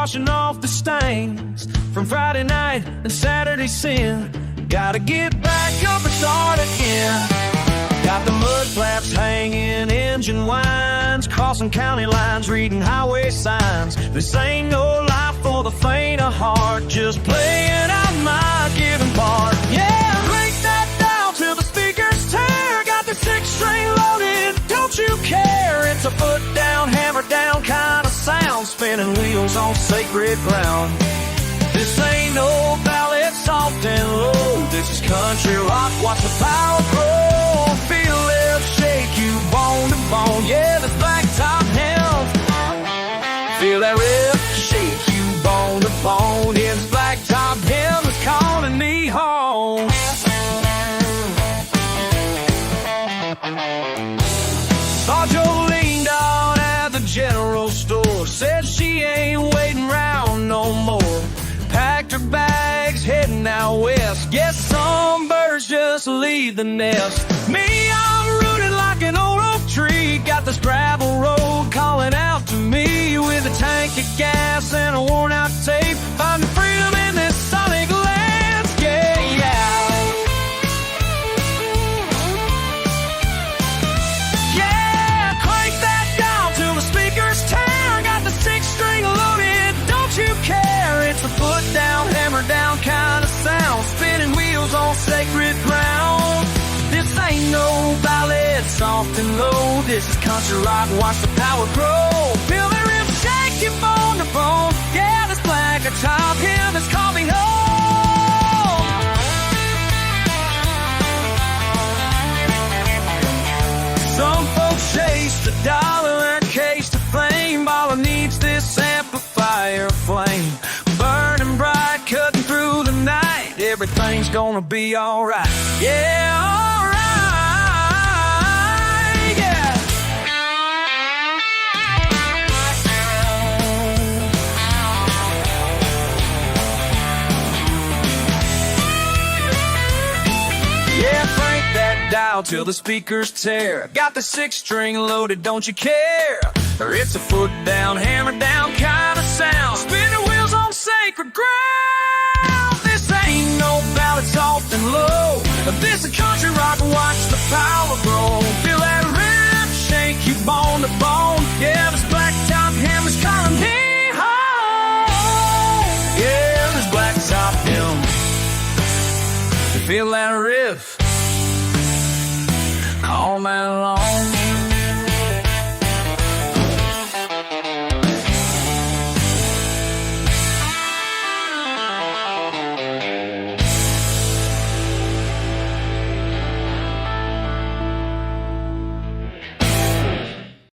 washing off the stains from Friday night and Saturday sin. Gotta get back up and start again. Got the mud flaps hanging, engine whines, crossing county lines, reading highway signs. This ain't no life for the faint of heart, just playing out my given part. Yeah, crank that down till the speakers tear. Got the 6-string loaded, don't you care? It's a foot down, hammer down kind of sound, spinning wheels on sacred ground. This ain't no ballad, soft and low. This is country rock, watch the power grow. Feel it shake you bone to bone. Yeah, this Blacktop Hymn. Feel that riff shake you bone to bone. Yeah, this Blacktop Hymn is calling me home. Saw Jolene down at the general store. Said she ain't waiting round no more. Packed her bags, heading out west. Guess some birds just leave the nest. Me, I'm rooted like an old oak tree. Got this gravel road calling out to me. With a tank of gas and a worn out tape, finding freedom in this sonic landscape. Yeah, crank that down till the speakers tear. Got the 6-string loaded, don't you care? It's a foot down, hammer down kind of sound, spinning wheels on sacred ground. This ain't no ballad, soft and low. This is country rock, watch the power grow. Feel the riff shake you bone to bone. Yeah, this Blacktop Hymn is calling home. Some folks chase the dollar, case to flame. All it needs this amplifier flame, burning bright, cutting through the night. Everything's gonna be alright. Yeah, alright, yeah. Yeah, crank that dial till the speakers tear. Got the 6-string loaded, don't you care? Or it's a foot down, hammer down kind of sound, spinning wheels on sacred ground. This ain't no ballad, soft and low. This is country rock, watch the power grow. Feel that riff shake you bone to bone. Yeah, this Blacktop Hymn is calling me home. Yeah, this Blacktop Hymn. You feel that riff all night long.